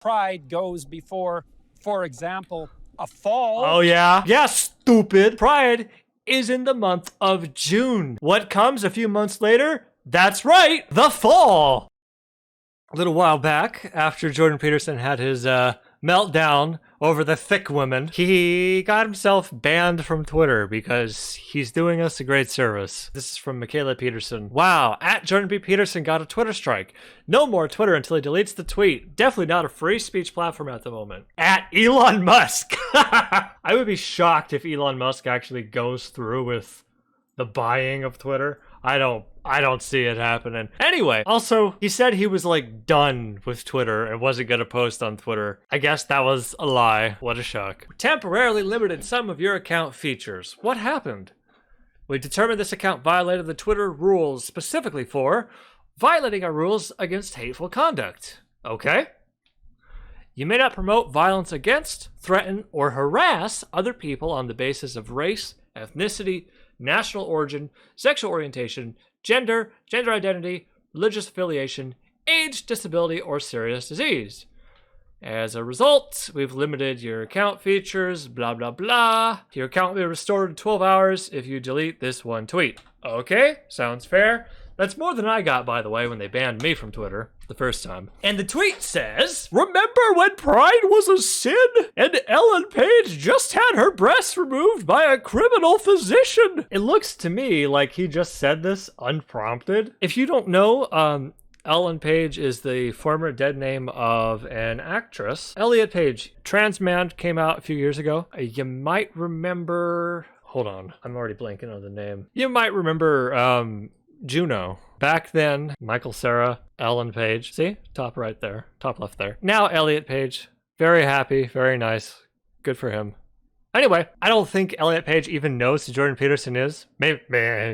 Pride goes before, for example, a fall. Oh yeah? Yes, stupid. Pride is in the month of June. What comes a few months later? That's right, the fall. A little while back, after Jordan Peterson had his meltdown over the thick women, he got himself banned from Twitter because he's doing us a great service. This is from Michaela Peterson. Wow, at Jordan B. Peterson got a Twitter strike. No more Twitter until he deletes the tweet. Definitely not a free speech platform at the moment. At Elon Musk. I would be shocked if Elon Musk actually goes through with the buying of Twitter. I don't see it happening. Anyway, also, he said he was like done with Twitter and wasn't gonna post on Twitter. I guess that was a lie. What a shock. Temporarily limited some of your account features. What happened? We determined this account violated the Twitter rules specifically for violating our rules against hateful conduct. Okay? You may not promote violence against, threaten, or harass other people on the basis of race, ethnicity, national origin, sexual orientation, gender, gender identity, religious affiliation, age, disability, or serious disease. As a result, we've limited your account features, blah, blah, blah. Your account will be restored in 12 hours if you delete this one tweet. Okay, sounds fair. That's more than I got, by the way, when they banned me from Twitter the first time. And the tweet says, remember when pride was a sin and Ellen Page just had her breasts removed by a criminal physician? It looks to me like he just said this unprompted. If you don't know, Ellen Page is the former dead name of an actress. Elliot Page, trans man, came out a few years ago. You might remember, hold on, I'm already blanking on the name. You might remember, Juno. Back then, Michael Cera, Ellen Page. See? Top right there. Top left there. Now Elliot Page. Very happy. Very nice. Good for him. Anyway, I don't think Elliot Page even knows who Jordan Peterson is. Maybe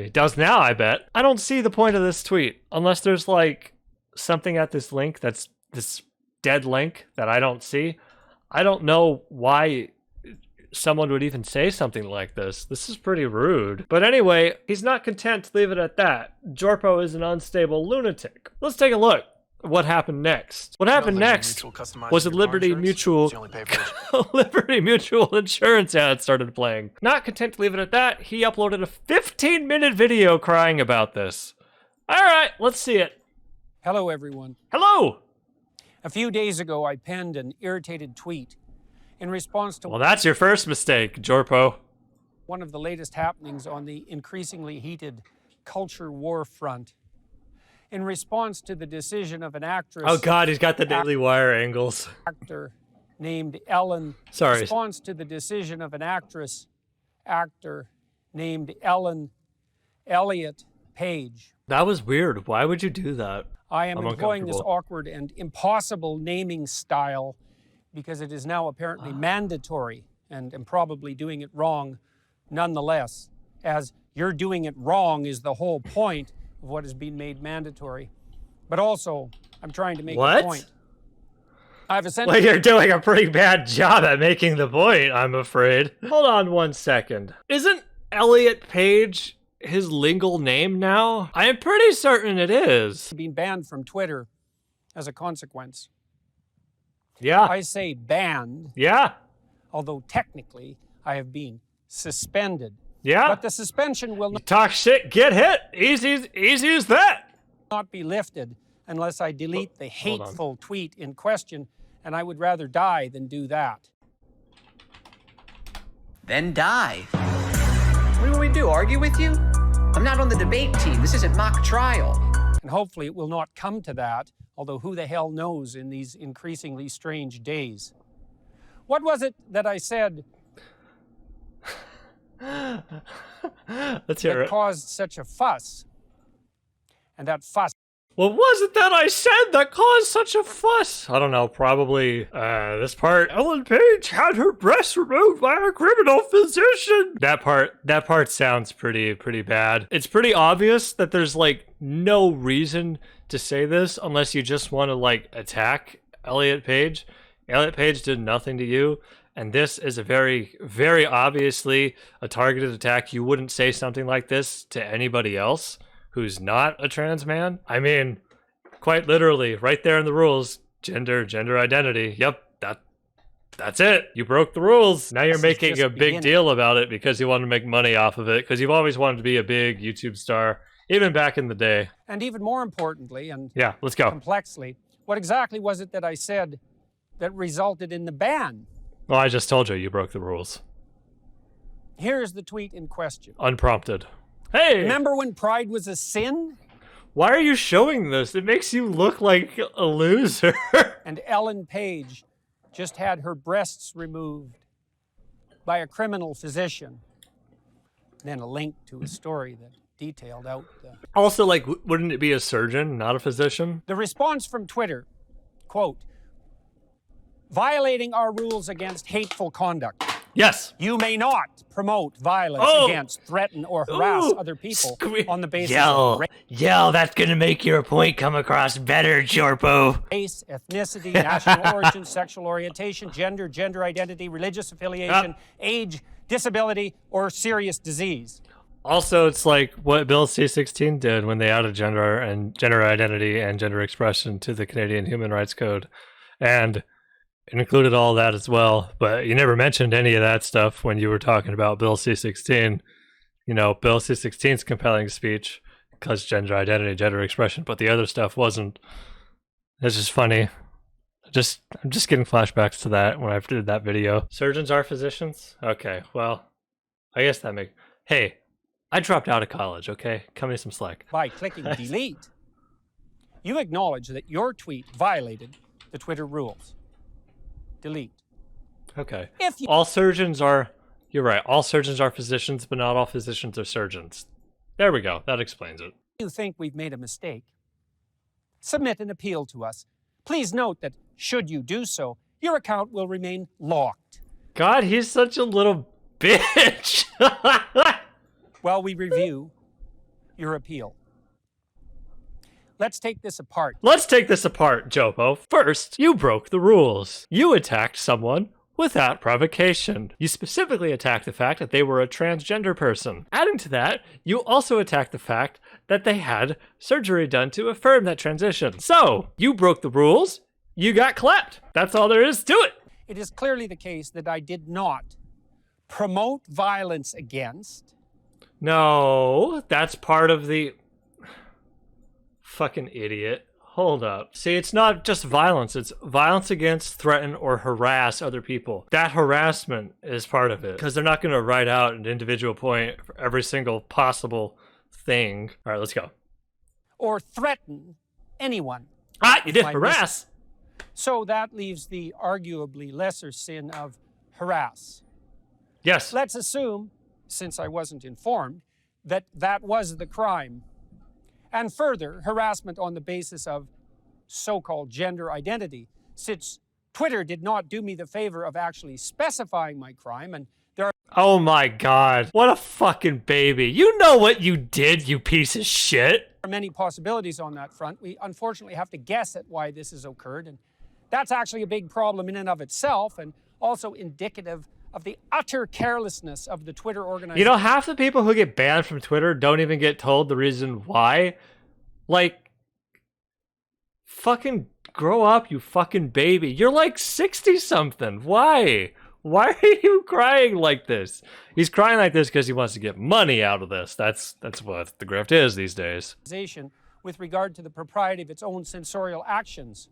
he does now, I bet. I don't see the point of this tweet. Unless there's like something at this link that's this dead link that I don't see. I don't know why someone would even say something like this. This is pretty rude. But anyway, he's not content to leave it at that. Jorpo is an unstable lunatic. Let's take a look at what happened next. What happened next was a Liberty Mutual Liberty Mutual insurance ad started playing. Not content to leave it at that, he uploaded a 15-minute video crying about this. All right, let's see it. Hello, everyone. Hello! A few days ago, I penned an irritated tweet in response to Well, that's your first mistake, Jorpo. one of the latest happenings on the increasingly heated culture war front. In response to the decision of an actress... Oh God, he's got the Daily Wire angles. ...actor named Ellen... Sorry. In response to the decision of an actor named Elliot Page. That was weird. Why would you do that? I am I'm employing this uncomfortable. awkward and impossible naming style because it is now apparently mandatory, and am probably doing it wrong nonetheless, as you're doing it wrong is the whole point of what has been made mandatory. But also, I'm trying to make a point. I've essentially... Well, you're doing a pretty bad job at making the point, I'm afraid. Hold on one second. Isn't Elliot Page his legal name now? I am pretty certain it is. Being banned from Twitter as a consequence. Yeah. I say banned. Yeah. Although technically I have been suspended. Yeah. But the suspension will You talk shit, get hit. Easy as that. Not be lifted unless I delete the hateful tweet in question, and I would rather die than do that. Then die. What do you want me to do, argue with you? I'm not on the debate team. This isn't mock trial. And hopefully it will not come to that, although who the hell knows in these increasingly strange days. What was it that I said Let's hear that it. caused such a fuss? And that fuss... What was it that I said that caused such a fuss? I don't know, probably this part. Ellen Page had her breasts removed by a criminal physician. That part sounds pretty bad. It's pretty obvious that there's like no reason to say this unless you just want to like attack Elliot Page. Elliot Page did nothing to you, and this is a very, very obviously a targeted attack. You wouldn't say something like this to anybody else who's not a trans man. I mean, quite literally, right there in the rules, gender identity. Yep, that's it. You broke the rules. Now you're making a big deal about it because you want to make money off of it, because you've always wanted to be a big YouTube star, even back in the day. And even more importantly, and yeah, let's go. Complexly, what exactly was it that I said that resulted in the ban? Well, I just told you you broke the rules. Here's the tweet in question. Unprompted. Hey! Remember when pride was a sin? Why are you showing this? It makes you look like a loser. And Ellen Page just had her breasts removed by a criminal physician. And then a link to a story that detailed out Also, like, wouldn't it be a surgeon, not a physician? The response from Twitter, quote, violating our rules against hateful conduct. Yes. You may not promote violence against, threaten, or harass other people on the basis of race. Yell, that's gonna make your point come across better, Jorpo. Race, ethnicity, national origin, sexual orientation, gender identity, religious affiliation, age, disability, or serious disease. Also, it's like what Bill C-16 did when they added gender and gender identity and gender expression to the Canadian Human Rights Code. And it included all that as well, but you never mentioned any of that stuff when you were talking about Bill C-16. You know, Bill C-16's compelling speech because gender identity, gender expression, but the other stuff wasn't. It's just funny. I'm just getting flashbacks to that when I did that video. Surgeons are physicians? Okay, well, I guess that makes... Hey, I dropped out of college, okay? Cut me some slack. By clicking delete, you acknowledge that your tweet violated the Twitter rules. Delete. Okay. All surgeons are... You're right. All surgeons are physicians, but not all physicians are surgeons. There we go. That explains it. If you think we've made a mistake, submit an appeal to us. Please note that, should you do so, your account will remain locked. God, he's such a little bitch. While we review your appeal. Let's take this apart. Let's take this apart, Jopo. First, you broke the rules. You attacked someone without provocation. You specifically attacked the fact that they were a transgender person. Adding to that, you also attacked the fact that they had surgery done to affirm that transition. So, you broke the rules, you got clapped. That's all there is to it. It is clearly the case that I did not promote violence against. No, that's part of the... Fucking idiot. Hold up. See, it's not just violence. It's violence against, threaten, or harass other people. That harassment is part of it. Because they're not going to write out an individual point for every single possible thing. All right, let's go. Or threaten anyone. Ah, you did harass. So that leaves the arguably lesser sin of harass. Yes. Let's assume, since I wasn't informed, that that was the crime. And further, harassment on the basis of so-called gender identity, since Twitter did not do me the favor of actually specifying my crime, and there are... Oh my God, what a fucking baby. You know what you did, you piece of shit. There are many possibilities on that front. We unfortunately have to guess at why this has occurred, and that's actually a big problem in and of itself, and also indicative of the utter carelessness of the Twitter organization. You know, half the people who get banned from Twitter don't even get told the reason why. Like, fucking grow up, you fucking baby. You're like 60-something. Why? Why are you crying like this? He's crying like this because he wants to get money out of this. That's what the grift is these days. With regard to the propriety of its own censorial actions.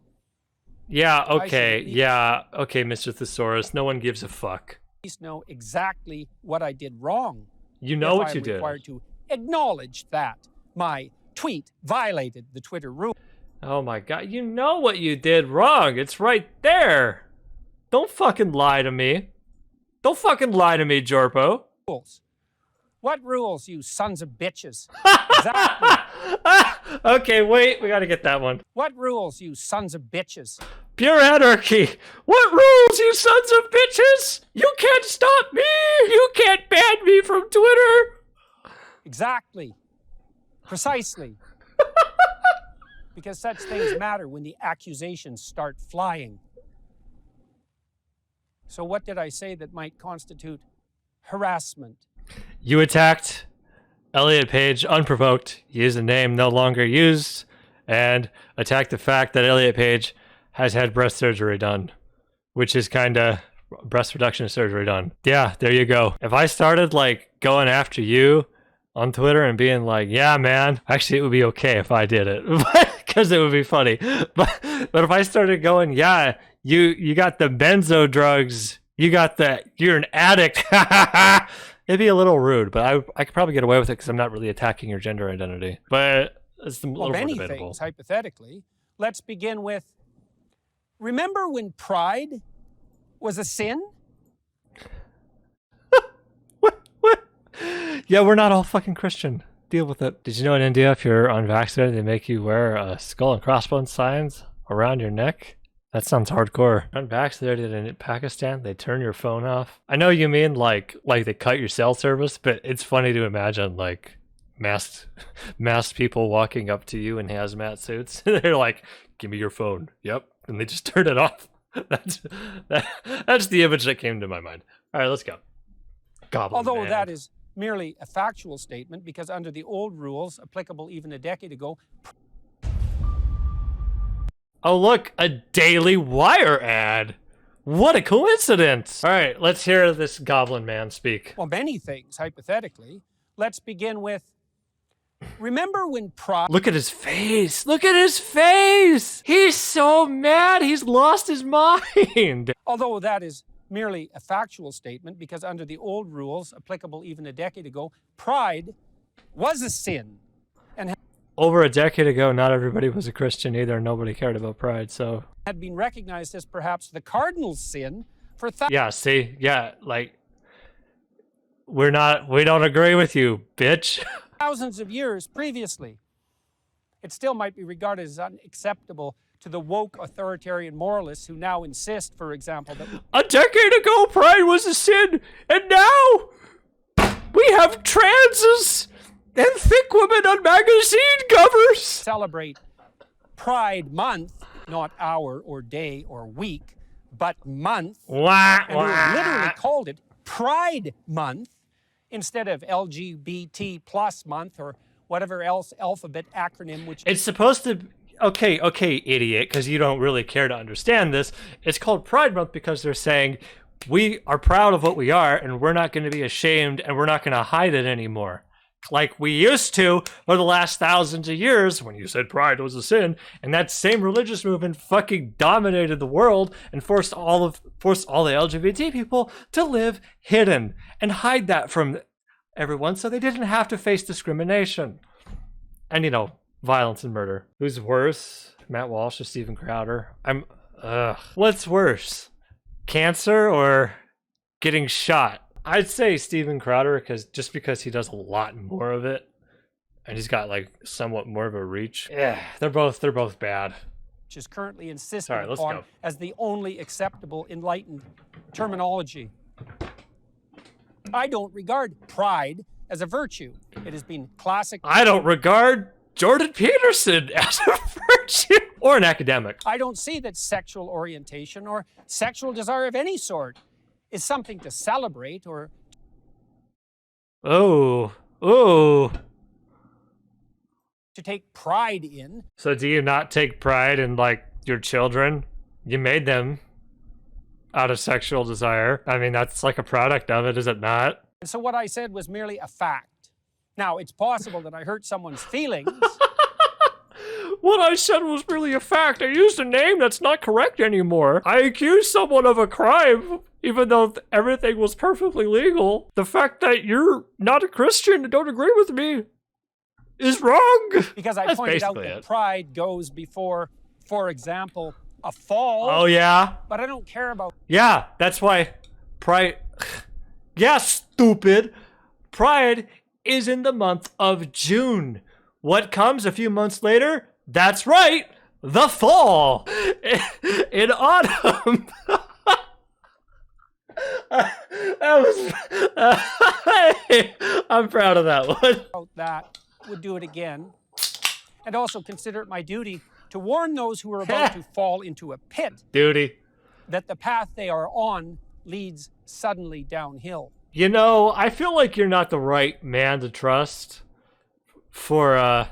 Yeah, okay. Yeah, okay, Mr. Thesaurus. No one gives a fuck. Know exactly what I did wrong. You know what you did. I'm required to acknowledge that my tweet violated the Twitter rule. Oh my God, you know what you did wrong. It's right there. Don't fucking lie to me. Don't fucking lie to me, Jorpo. Rules. What rules, you sons of bitches? Exactly. Okay, wait, we gotta get that one. What rules, you sons of bitches? Pure anarchy. What rules, you sons of bitches? You can't stop me. You can't ban me from Twitter. Exactly. Precisely. Because such things matter when the accusations start flying. So what did I say that might constitute harassment? You attacked Elliot Page unprovoked, used a name no longer used, and attacked the fact that Elliot Page has had breast surgery done, which is kind of breast reduction surgery done. Yeah, there you go. If I started like going after you on Twitter and being like, yeah, man, actually it would be okay if I did it because it would be funny. But if I started going, yeah, you got the benzo drugs, you're an addict. It'd be a little rude, but I could probably get away with it because I'm not really attacking your gender identity. But it's a little more many debatable. things, hypothetically. Let's begin with, remember when pride was a sin? What? Yeah, we're not all fucking Christian. Deal with it. Did you know in India, if you're unvaccinated, they make you wear skull and crossbones signs around your neck? That sounds hardcore. Unvaccinated in Pakistan, they turn your phone off. I know you mean like they cut your cell service, but it's funny to imagine like masked people walking up to you in hazmat suits. They're like, "Give me your phone." Yep, and they just turn it off. That's the image that came to my mind. All right, let's go. Goblin Although man. that is merely a factual statement, because under the old rules applicable even a decade ago. Oh, look, a Daily Wire ad. What a coincidence. All right, let's hear this goblin man speak. Well, many things, hypothetically. Let's begin with, remember when pride... Look at his face. Look at his face. He's so mad. He's lost his mind. Although that is merely a factual statement, because under the old rules applicable even a decade ago, pride was a sin. And over a decade ago, not everybody was a Christian either. Nobody cared about pride, so... had been recognized as perhaps the cardinal sin for yeah, see? Yeah, like... We don't agree with you, bitch. thousands of years previously. It still might be regarded as unacceptable to the woke authoritarian moralists who now insist, for example, that... A decade ago, pride was a sin, and now we have transes and thick women on magazine covers. celebrate Pride Month, not hour or day or week, but month. Wah, And we literally called it Pride Month instead of LGBT plus month or whatever else alphabet acronym, which... It's supposed to... Okay, idiot, because you don't really care to understand this. It's called Pride Month because they're saying we are proud of what we are and we're not going to be ashamed and we're not going to hide it anymore. Like we used to for the last thousands of years when you said pride was a sin, and that same religious movement fucking dominated the world and forced all the LGBT people to live hidden and hide that from everyone so they didn't have to face discrimination. And, you know, violence and murder. Who's worse, Matt Walsh or Steven Crowder? What's worse, cancer or getting shot? I'd say Steven Crowder because he does a lot more of it, and he's got like somewhat more of a reach. Yeah, they're both bad. which is currently insisted Sorry, let's upon go. as the only acceptable enlightened terminology. I don't regard pride as a virtue. It has been classic. I don't regard Jordan Peterson as a virtue or an academic. I don't see that sexual orientation or sexual desire of any sort is something to celebrate or... Oh. to take pride in. So do you not take pride in, like, your children? You made them out of sexual desire. I mean, that's like a product of it, is it not? And so what I said was merely a fact. Now, it's possible that I hurt someone's feelings. What I said was really a fact. I used a name that's not correct anymore. I accused someone of a crime, even though everything was perfectly legal. The fact that you're not a Christian and don't agree with me is wrong. Because I That's pointed out basically that it. pride goes before, for example, a fall. Oh, yeah? But I don't care about... Yeah, that's why pride... Yeah, stupid. Pride is in the month of June. What comes a few months later? That's right, the fall. In autumn. I'm proud of that one. that would do it again. And also consider it my duty to warn those who are about to fall into a pit Duty. that the path they are on leads suddenly downhill. You know, I feel like you're not the right man to trust for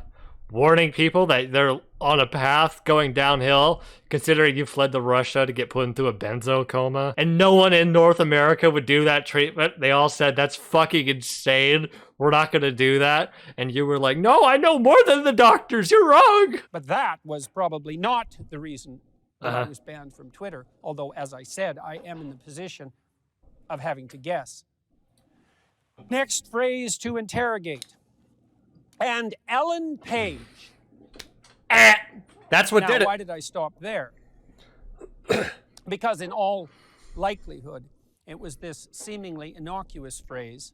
warning people that they're on a path going downhill, considering you fled to Russia to get put into a benzo coma, and no one in North America would do that treatment. They all said, that's fucking insane. We're not going to do that. And you were like, no, I know more than the doctors. You're wrong. But that was probably not the reason that I was banned from Twitter. Although, as I said, I am in the position of having to guess. Next phrase to interrogate. And Ellen Page. That's what Now, did it. why did I stop there? Because in all likelihood, it was this seemingly innocuous phrase.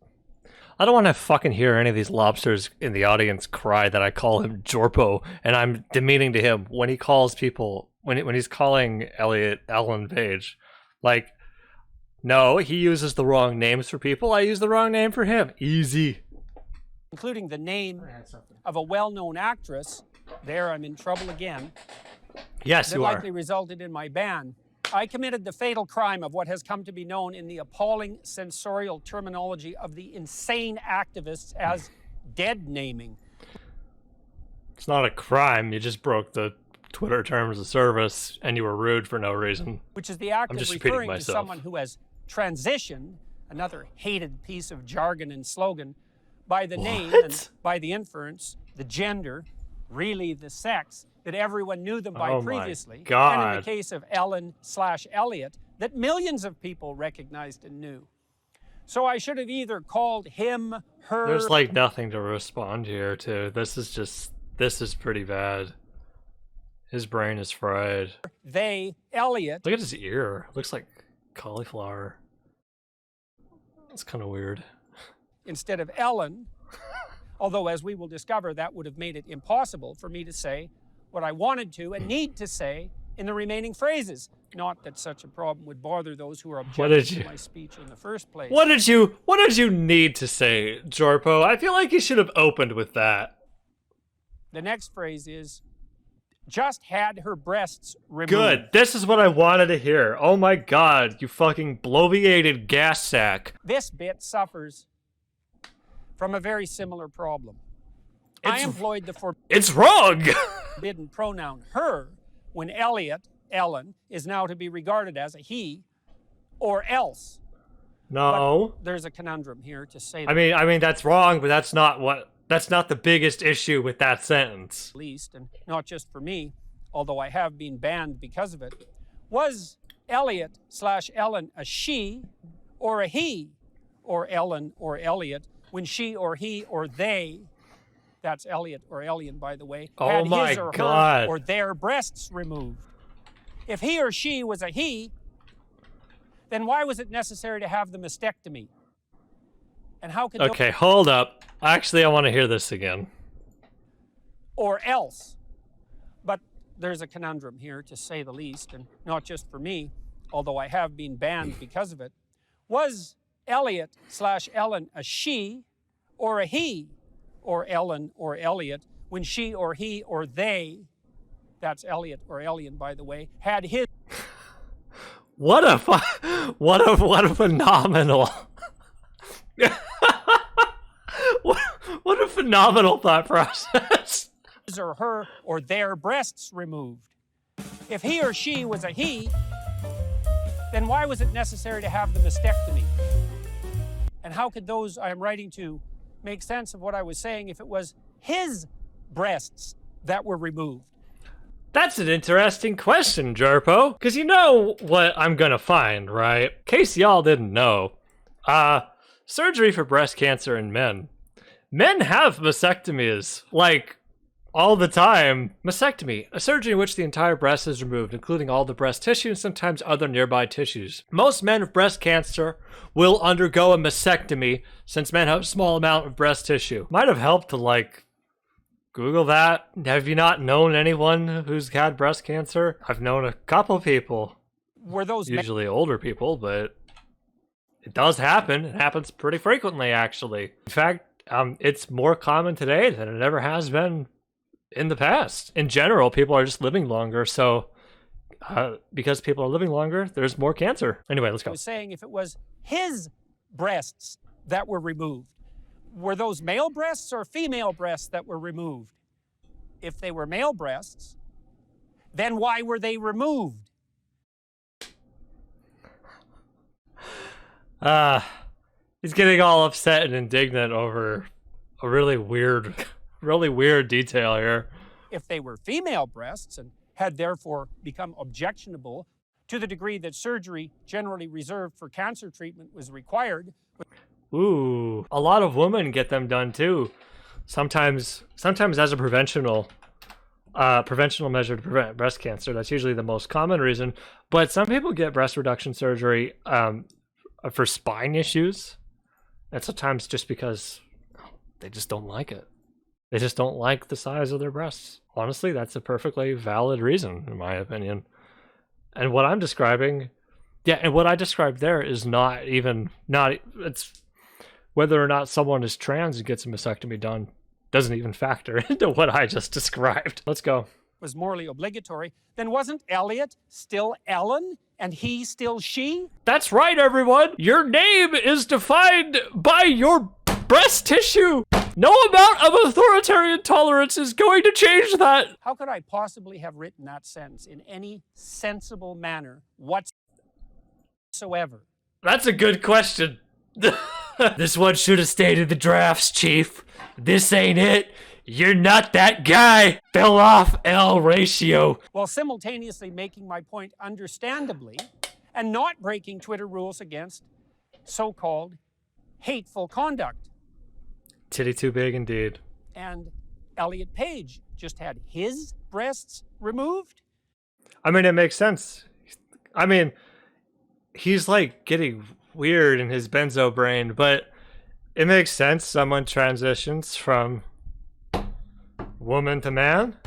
I don't want to fucking hear any of these lobsters in the audience cry that I call him Jorpo, and I'm demeaning to him when he calls people, when he's calling Elliot Ellen Page. Like, no, he uses the wrong names for people. I use the wrong name for him. Easy. Including the name of a well-known actress. There, I'm in trouble again. Yes, That you are. likely resulted in my ban. I committed the fatal crime of what has come to be known in the appalling sensorial terminology of the insane activists as dead naming. It's not a crime. You just broke the Twitter terms of service, and you were rude for no reason. Which is the act of just repeating referring to myself. someone who has transitioned, another hated piece of jargon and slogan, by the name and by the inference, the gender, really the sex, that everyone knew them by Oh my previously. God. And in the case of Ellen/Elliot, that millions of people recognized and knew. So I should have either called him, her... There's like nothing to respond here to. This is pretty bad. His brain is fried. they, Elliot, Look at his ear. Looks like cauliflower. That's kind of weird. instead of Ellen. Although, as we will discover, that would have made it impossible for me to say what I wanted to and need to say in the remaining phrases. Not that such a problem would bother those who are objecting to my speech in the first place. What did you need to say, Jorpo? I feel like you should have opened with that. The next phrase is, just had her breasts removed. Good. This is what I wanted to hear. Oh my god, you fucking bloviated gas sack. This bit suffers from a very similar problem. I employed the It's wrong! forbidden pronoun her when Elliot, Ellen, is now to be regarded as a he or else. No. But there's a conundrum here to say I mean that's wrong, but that's not the biggest issue with that sentence. least, and not just for me, although I have been banned because of it. Was Elliot/Ellen a she or a he or Ellen or Elliot when she or he or they, that's Elliot or Elliot, by the way, had my his or God. her or their breasts removed? If he or she was a he, then why was it necessary to have the mastectomy? And how could Okay, hold up. Actually, I want to hear this again. or else? But there's a conundrum here, to say the least, and not just for me, although I have been banned because of it. Was Elliot/Ellen a she or a he or Ellen or Elliot when she or he or they, that's Elliot or Elliot, by the way, had his... What a phenomenal what a phenomenal thought process. or her or their breasts removed. If he or she was a he, then why was it necessary to have the mastectomy? And how could those I am writing to make sense of what I was saying if it was his breasts that were removed? That's an interesting question, Jerpo. Because you know what I'm gonna find, right? In case y'all didn't know. Surgery for breast cancer in men. Men have mastectomies, like, all the time. Mastectomy, a surgery in which the entire breast is removed, including all the breast tissue and sometimes other nearby tissues. Most men with breast cancer will undergo a mastectomy since men have a small amount of breast tissue. Might have helped to, like, Google that. Have you not known anyone who's had breast cancer? I've known a couple people. Were those Usually older people, but it does happen. It happens pretty frequently, actually. In fact, it's more common today than it ever has been in the past. In general, people are just living longer, so because people are living longer, there's more cancer. Anyway, let's I go. was saying if it was his breasts that were removed, were those male breasts or female breasts that were removed? If they were male breasts, then why were they removed? He's getting all upset and indignant over a really weird detail here. If they were female breasts and had therefore become objectionable to the degree that surgery generally reserved for cancer treatment was required. Ooh, a lot of women get them done too. Sometimes as a preventional measure to prevent breast cancer. That's usually the most common reason. But some people get breast reduction surgery for spine issues. And sometimes just because they just don't like it. They just don't like the size of their breasts. Honestly, that's a perfectly valid reason, in my opinion. And what I'm describing, and what I described there is it's whether or not someone is trans and gets a mastectomy done doesn't even factor into what I just described. Let's go. Was morally obligatory, then wasn't Elliot still Ellen and he still she? That's right, everyone. Your name is defined by your breast tissue. No amount of authoritarian tolerance is going to change that. How could I possibly have written that sentence in any sensible manner whatsoever? That's a good question. This one should have stayed in the drafts, Chief. This ain't it. You're not that guy. Fell off L ratio. While simultaneously making my point understandably and not breaking Twitter rules against so-called hateful conduct. Titty too big indeed. And Elliot Page just had his breasts removed? I mean, it makes sense. I mean, he's like getting weird in his benzo brain, but it makes sense. Someone transitions from woman to man.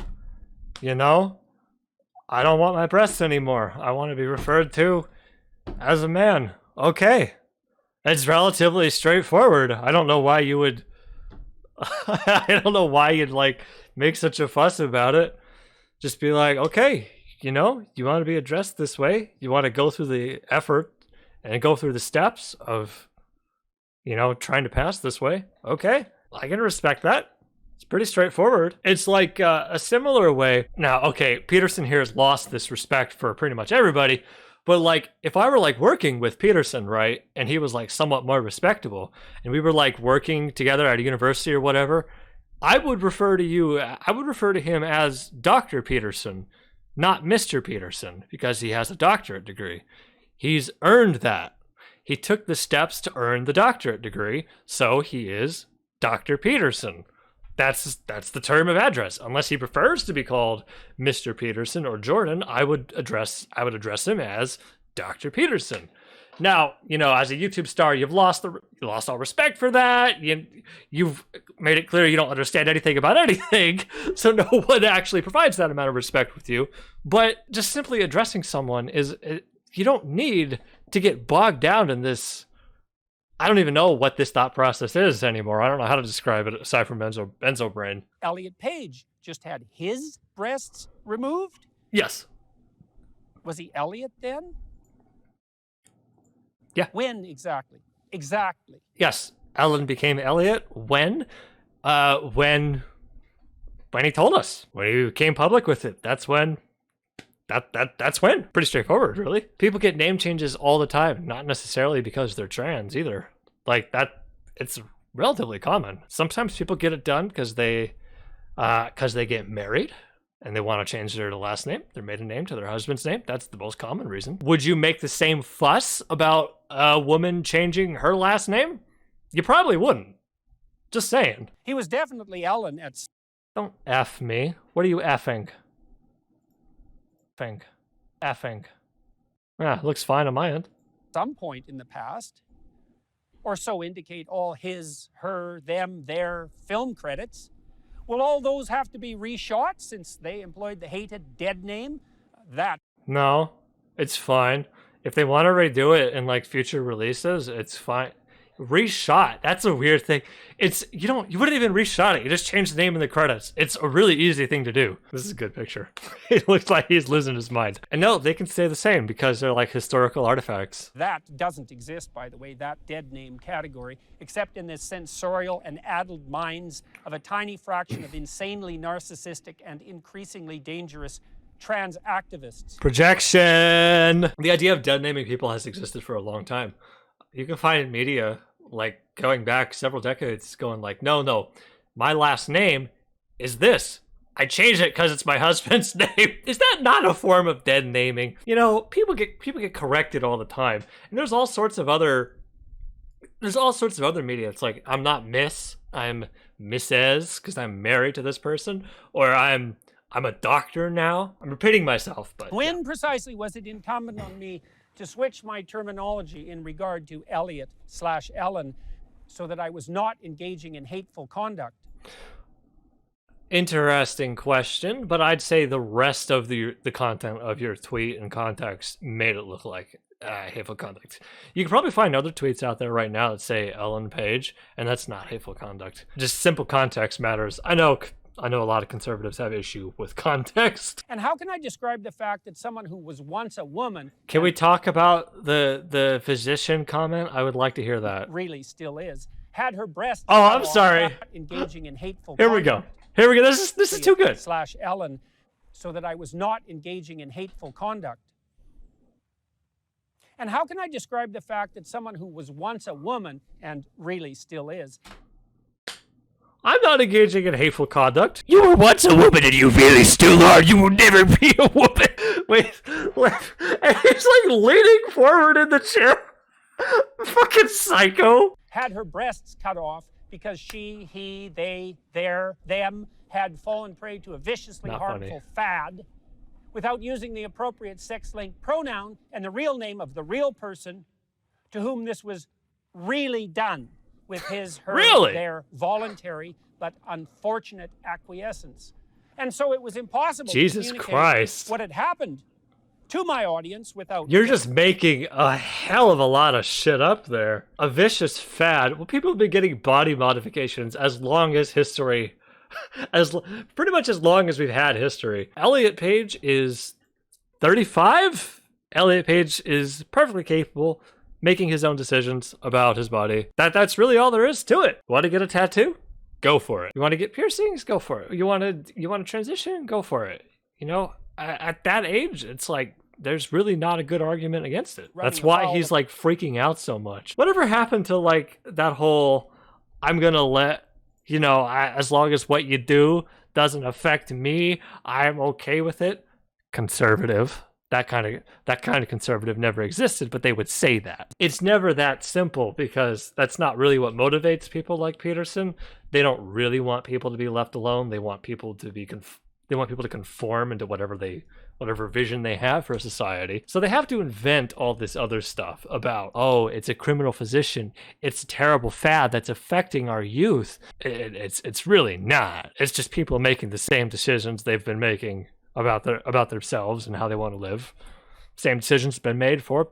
You know, I don't want my breasts anymore. I want to be referred to as a man. Okay. It's relatively straightforward. I don't know why you would I don't know why you'd like make such a fuss about it. Just be like, okay, you know, you want to be addressed this way. You want to go through the effort and go through the steps of, you know, trying to pass this way. Okay, I can respect that. It's pretty straightforward. It's like a similar way. Now, okay, Peterson here has lost this respect for pretty much everybody. But like, if I were like working with Peterson, right, and he was like somewhat more respectable, and we were like working together at a university or whatever, I would refer to him as Dr. Peterson, not Mr. Peterson, because he has a doctorate degree. He's earned that. He took the steps to earn the doctorate degree, so he is Dr. Peterson. That's the term of address. Unless he prefers to be called Mr. Peterson or Jordan, I would address him as Dr. Peterson. Now, you know, as a YouTube star, you've lost all respect for that. You've made it clear you don't understand anything about anything, so no one actually provides that amount of respect with you. But just simply addressing someone you don't need to get bogged down in this. I don't even know what this thought process is anymore. I don't know how to describe it aside from benzo brain. Elliot Page just had his breasts removed? Yes. Was he Elliot then? Yeah. When exactly? Exactly. Yes. Ellen became Elliot when he told us. When he came public with it. That's when. That's when. Pretty straightforward, really. People get name changes all the time, not necessarily because they're trans either. Like that, it's relatively common. Sometimes people get it done because they get married and they want to change their last name, their maiden name, to their husband's name. That's the most common reason. Would you make the same fuss about a woman changing her last name? You probably wouldn't. Just saying. He was definitely Ellen at... Don't F me. What are you effing? Effing. Yeah, looks fine on my end. some point in the past, or so indicate all his, her, them, their film credits. Will all those have to be reshot since they employed the hated dead name? No, it's fine. If they want to redo it in like future releases, it's fine. reshot. That's a weird thing. It's you wouldn't even reshot it. You just change the name in the credits. It's a really easy thing to do. This is a good picture. It looks like he's losing his mind. And no, they can stay the same because they're like historical artifacts. That doesn't exist, by the way, that dead name category, except in the sensorial and addled minds of a tiny fraction of insanely narcissistic and increasingly dangerous trans activists. Projection. The idea of dead naming people has existed for a long time. You can find media like going back several decades going like, no, my last name is this. I changed it because it's my husband's name. Is that not a form of dead naming? You know, people get corrected all the time. And there's all sorts of other media. It's like, I'm not Miss, I'm Mrs. because I'm married to this person, or I'm a doctor now. I'm repeating myself, but when precisely was it incumbent on me to switch my terminology in regard to Elliot/Ellen so that I was not engaging in hateful conduct? Interesting question, but I'd say the rest of the content of your tweet and context made it look like hateful conduct. You can probably find other tweets out there right now that say Ellen Page, and that's not hateful conduct. Just simple context matters. I know a lot of conservatives have issue with context. And how can I describe the fact that someone who was once a woman... Can we talk about the physician comment? I would like to hear that. ...really still is, had her breasts... Oh, I'm sorry. ...engaging in hateful Here we go. Here we go. This is too good. .../Ellen, so that I was not engaging in hateful conduct. And how can I describe the fact that someone who was once a woman, and really still is... I'm not engaging in hateful conduct. You were once a woman and you really still are. You will never be a woman. Wait. And he's like leaning forward in the chair. Fucking psycho. Had her breasts cut off because she, he, they, their, them had fallen prey to a viciously harmful fad without using the appropriate sex-linked pronoun and the real name of the real person to whom this was really done. With his, her, their voluntary but unfortunate acquiescence. And so it was impossible to communicate what had happened to my audience without... You're just making a hell of a lot of shit up there. A vicious fad. Well, people have been getting body modifications as long as history... pretty much as long as we've had history. Elliot Page is 35? Elliot Page is perfectly capable making his own decisions about his body. That's really all there is to it. Want to get a tattoo? Go for it. You want to get piercings? Go for it. You want to transition? Go for it. You know, at that age, it's like there's really not a good argument against it. That's why he's like freaking out so much. Whatever happened to like that whole I'm gonna let, you know, as long as what you do doesn't affect me, I'm okay with it. Conservative. That kind of conservative never existed, but they would say that. It's never that simple because that's not really what motivates people like Peterson. They don't really want people to be left alone. They want people to be to conform into whatever vision they have for society. So they have to invent all this other stuff about, oh, it's a criminal physician. It's a terrible fad that's affecting our youth. It's really not. It's just people making the same decisions they've been making about themselves and how they want to live. Same decisions been made for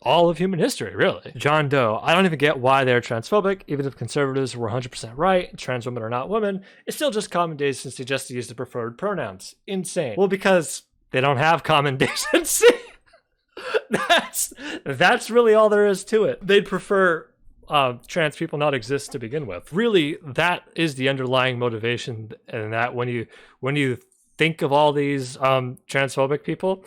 all of human history, really. John Doe, I don't even get why they're transphobic. Even if conservatives were 100% right, trans women are not women, it's still just common decency just to use the preferred pronouns. Insane. Well, because they don't have common decency. That's really all there is to it. They'd prefer trans people not exist to begin with. Really, that is the underlying motivation, and that when you think of all these transphobic people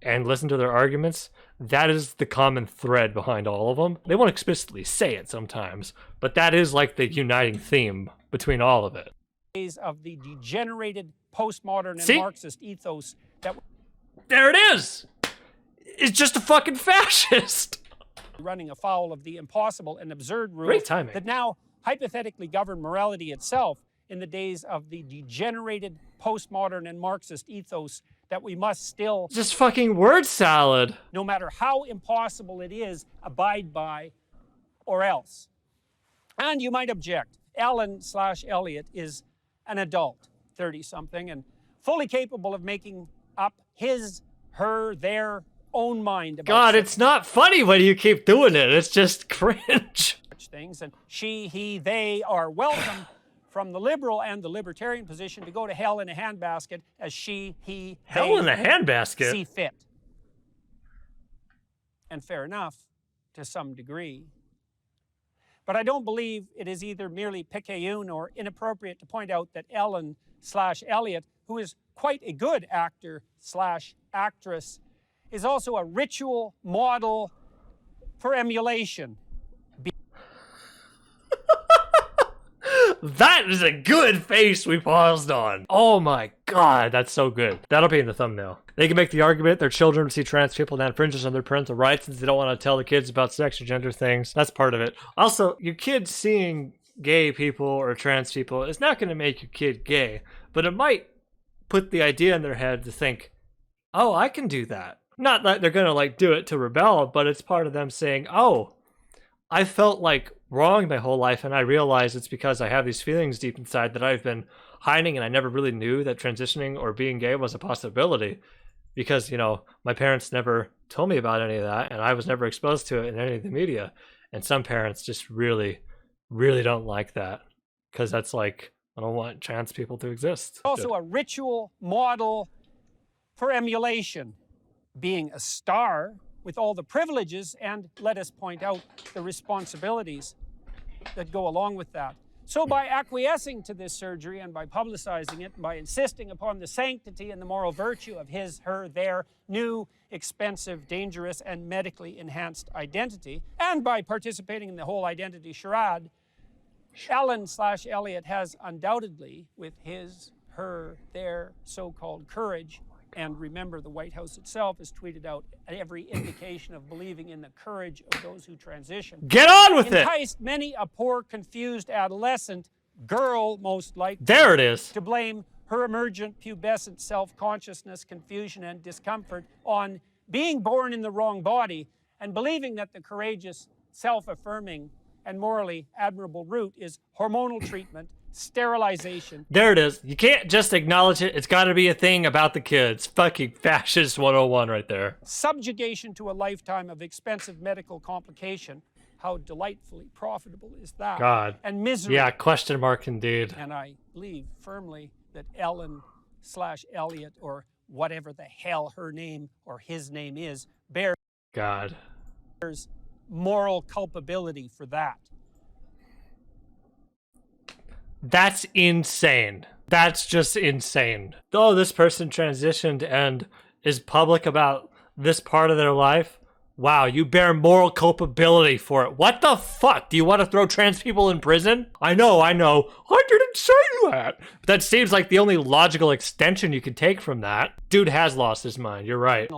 and listen to their arguments, that is the common thread behind all of them. They won't explicitly say it sometimes, but that is like the uniting theme between all of it. Of the degenerated postmodern and Marxist ethos that... There it is! It's just a fucking fascist! Running afoul of the impossible and absurd rules that now hypothetically govern morality itself in the days of the degenerated postmodern and Marxist ethos that we must still... Just fucking word salad. No matter how impossible it is, abide by or else. And you might object. Ellen/Elliot is an adult, 30-something, and fully capable of making up his, her, their own mind about... God, it's not funny when you keep doing it. It's just cringe. things, and she, he, they are welcome from the liberal and the libertarian position to go to hell in a handbasket as she, he, Hell they in a handbasket? see fit. And fair enough, to some degree. But I don't believe it is either merely picayune or inappropriate to point out that Ellen/Elliot, who is quite a good actor/actress, is also a ritual model for emulation. That is a good face we paused on. Oh my god, that's so good. That'll be in the thumbnail. They can make the argument their children see trans people that infringes on their parental rights since they don't want to tell the kids about sex or gender things. That's part of it. Also, your kid seeing gay people or trans people is not going to make your kid gay, but it might put the idea in their head to think, oh, I can do that. Not that they're going to like do it to rebel, but it's part of them saying, oh, I felt like wrong my whole life, and I realize it's because I have these feelings deep inside that I've been hiding, and I never really knew that transitioning or being gay was a possibility because, you know, my parents never told me about any of that, and I was never exposed to it in any of the media. And some parents just really, really don't like that because that's like, I don't want trans people to exist. Also a ritual model for emulation, being a star with all the privileges and, let us point out, the responsibilities that go along with that. So by acquiescing to this surgery and by publicizing it, and by insisting upon the sanctity and the moral virtue of his, her, their new, expensive, dangerous, and medically enhanced identity, and by participating in the whole identity charade, Ellen/Elliot has undoubtedly, with his, her, their so-called courage, and remember, the White House itself has tweeted out every indication of believing in the courage of those who transition. Get on with it! Enticed many a poor, confused adolescent, girl most likely, there it is, to blame her emergent pubescent self-consciousness, confusion, and discomfort on being born in the wrong body and believing that the courageous, self-affirming, and morally admirable route is hormonal treatment, sterilization. There it is. You can't just acknowledge it. It's got to be a thing about the kids. Fucking fascist 101 right there. Subjugation to a lifetime of expensive medical complication. How delightfully profitable is that? God. And misery. Yeah, question mark indeed. And I believe firmly that Ellen/Elliot, or whatever the hell her name or his name is, bears God. moral culpability for that. That's insane. That's just insane. Though this person transitioned and is public about this part of their life, wow, you bear moral culpability for it. What the fuck? Do you want to throw trans people in prison? I know. I didn't say that. But that seems like the only logical extension you could take from that. Dude has lost his mind. You're right.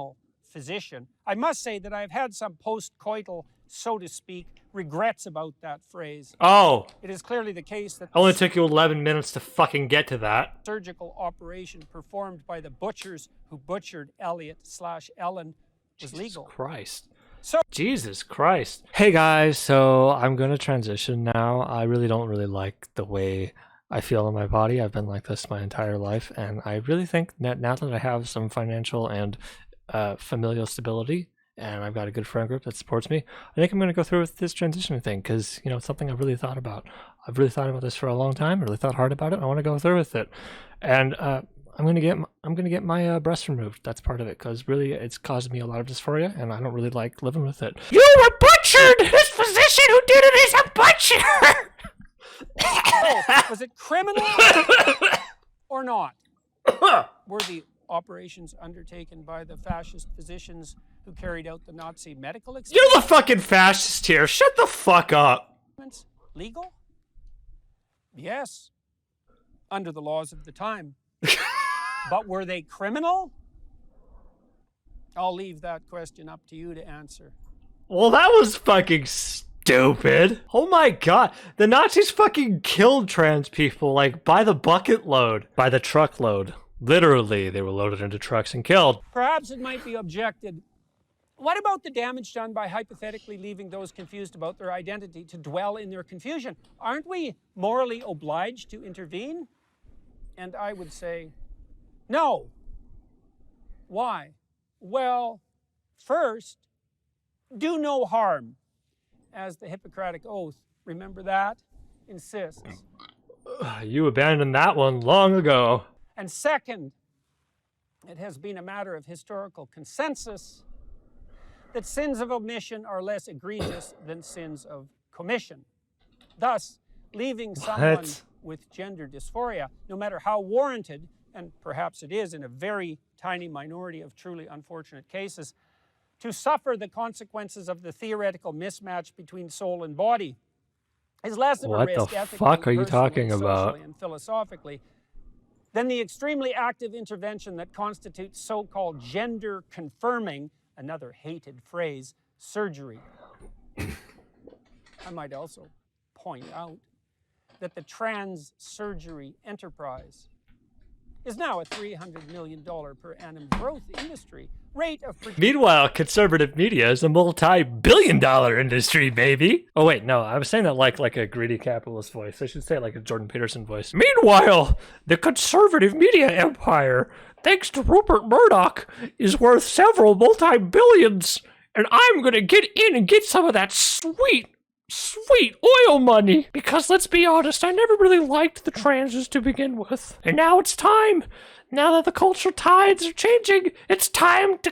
Physician. I must say that I've had some post-coital, so to speak, regrets about that phrase. Oh. It is clearly the case that Only took you 11 minutes to fucking get to that. Surgical operation performed by the butchers who butchered Elliot/Ellen was legal. Christ. So Jesus Christ. Hey guys, so I'm gonna transition now. I really don't like the way I feel in my body. I've been like this my entire life, and I really think that now that I have some financial and familial stability, and I've got a good friend group that supports me, I think I'm going to go through with this transition thing because, you know, it's something I've really thought about. I've really thought about this for a long time. I really thought hard about it. I want to go through with it. And I'm going to get my breast removed. That's part of it because really it's caused me a lot of dysphoria and I don't really like living with it. You were butchered! This physician who did it is a butcher! oh, was it criminal or not? Were the operations undertaken by the fascist physicians who carried out the Nazi medical experiments You're the fucking fascist here. Shut the fuck up. legal? Yes, under the laws of the time. But were they criminal? I'll leave that question up to you to answer. Well, that was fucking stupid. Oh my god. The Nazis fucking killed trans people, like, by the bucket load. By the truckload. Literally, they were loaded into trucks and killed. Perhaps it might be objected, what about the damage done by hypothetically leaving those confused about their identity to dwell in their confusion? Aren't we morally obliged to intervene? And I would say, no. Why? Well, first, do no harm, as the Hippocratic Oath remember that, insists. You abandoned that one long ago. And second, it has been a matter of historical consensus that sins of omission are less egregious than sins of commission. Thus, leaving someone with gender dysphoria, no matter how warranted, and perhaps it is in a very tiny minority of truly unfortunate cases, to suffer the consequences of the theoretical mismatch between soul and body is less of a risk What the ethically, fuck are you personally, talking about? socially, and philosophically than the extremely active intervention that constitutes so-called gender confirming, another hated phrase, surgery. I might also point out that the trans surgery enterprise is now a $300 million per annum growth industry. Rate of Meanwhile, conservative media is a multi-billion-dollar industry, baby. Oh wait, no, I was saying that like a greedy capitalist voice. I should say it like a Jordan Peterson voice. Meanwhile, the conservative media empire, thanks to Rupert Murdoch, is worth several multi-billions, and I'm gonna get in and get some of that sweet oil money. Because let's be honest, I never really liked the transes to begin with. And now it's time. Now that the cultural tides are changing, it's time to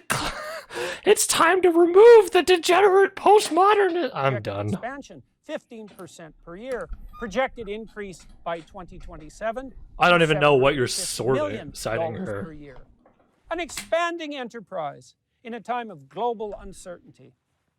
remove the degenerate postmodern. I'm done. Expansion, 15% per year. Projected increase by 2027. I don't even know what you're $750 citing million her. per year. An expanding enterprise in a time of global uncertainty.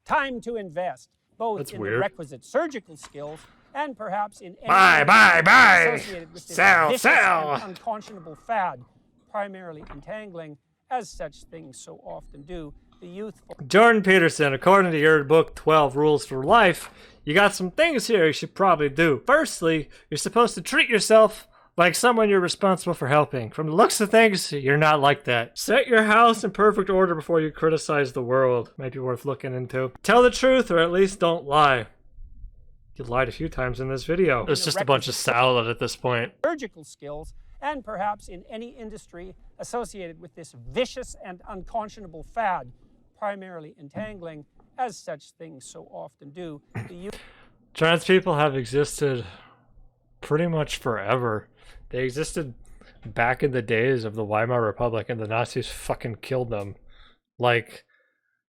Time to invest, both That's in weird. the requisite surgical skills and perhaps in any Buy. associated with this Sell, vicious sell. and unconscionable fad, primarily entangling, as such things so often do, the youthful. Jordan Peterson, according to your book, 12 Rules for Life, you got some things here you should probably do. Firstly, you're supposed to treat yourself like someone you're responsible for helping. From the looks of things, you're not like that. Set your house in perfect order before you criticize the world. Might be worth looking into. Tell the truth, or at least don't lie. You lied a few times in this video. It's just a bunch of salad at this point. Surgical skills, and perhaps in any industry associated with this vicious and unconscionable fad, primarily entangling, as such things so often do. Trans people have existed pretty much forever. They existed back in the days of the Weimar Republic, and the Nazis fucking killed them. Like,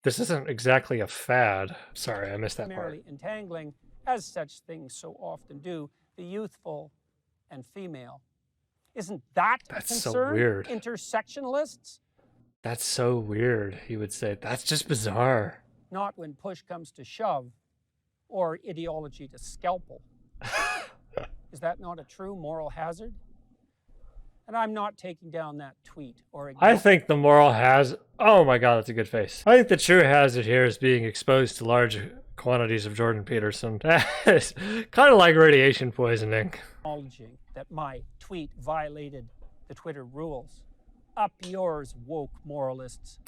this isn't exactly a fad. Sorry, I missed that part. Primarily entangling, as such things so often do, the youthful and female. Isn't that a That's so concern? weird. Intersectionalists? That's so weird, he would say. That's just bizarre. Not when push comes to shove, or ideology to scalpel. Is that not a true moral hazard? And I'm not taking down that tweet or I think the moral hazard... Oh my god, that's a good face. I think the true hazard here is being exposed to large quantities of Jordan Peterson. It's kind of like radiation poisoning. acknowledging that my tweet violated the Twitter rules. Up yours, woke moralists.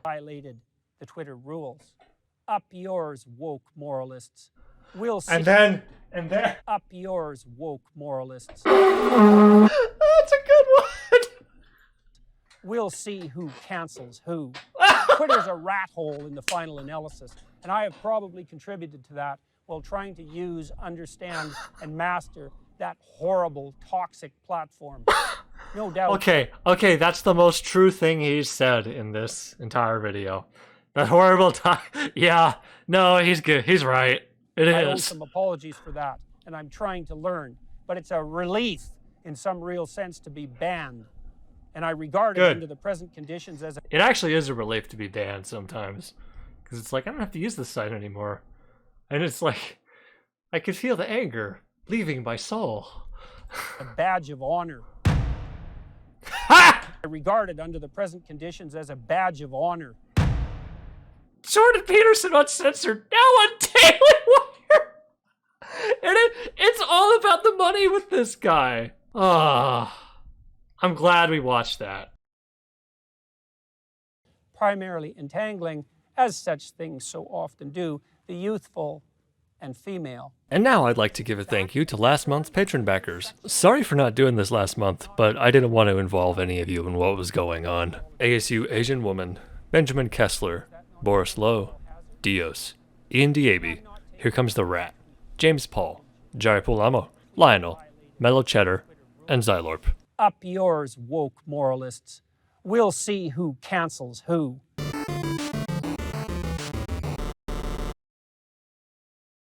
Violated the Twitter rules. Up yours, woke moralists. We'll see. And then... Up yours, woke moralists. That's a good one! We'll see who cancels who. Twitter's a rat hole in the final analysis, and I have probably contributed to that while trying to use, understand, and master that horrible, toxic platform. No doubt. Okay, that's the most true thing he's said in this entire video. That horrible time. Yeah, no, he's good. He's right. It I owe is. some apologies for that, and I'm trying to learn. But it's a relief, in some real sense, to be banned. And I regard it Good. under the present conditions as a... It actually is a relief to be banned sometimes. Because it's like, I don't have to use this site anymore. And it's like, I could feel the anger leaving my soul. a badge of honor. Ha! I regard it under the present conditions as a badge of honor. Jordan Peterson Uncensored, now on Daily Wire! And it's all about the money with this guy. Ah, I'm glad we watched that. Primarily entangling, as such things so often do, the youthful and female. And now I'd like to give a thank you to last month's patron backers. Sorry for not doing this last month, but I didn't want to involve any of you in what was going on. ASU Asian Woman, Benjamin Kessler, Boris Lowe, Dios, Ian Diaby, Here Comes the Rat, James Paul, Jari Pulamo, Lionel, Mellow Cheddar, and Xylorp. Up yours, woke moralists. We'll see who cancels who.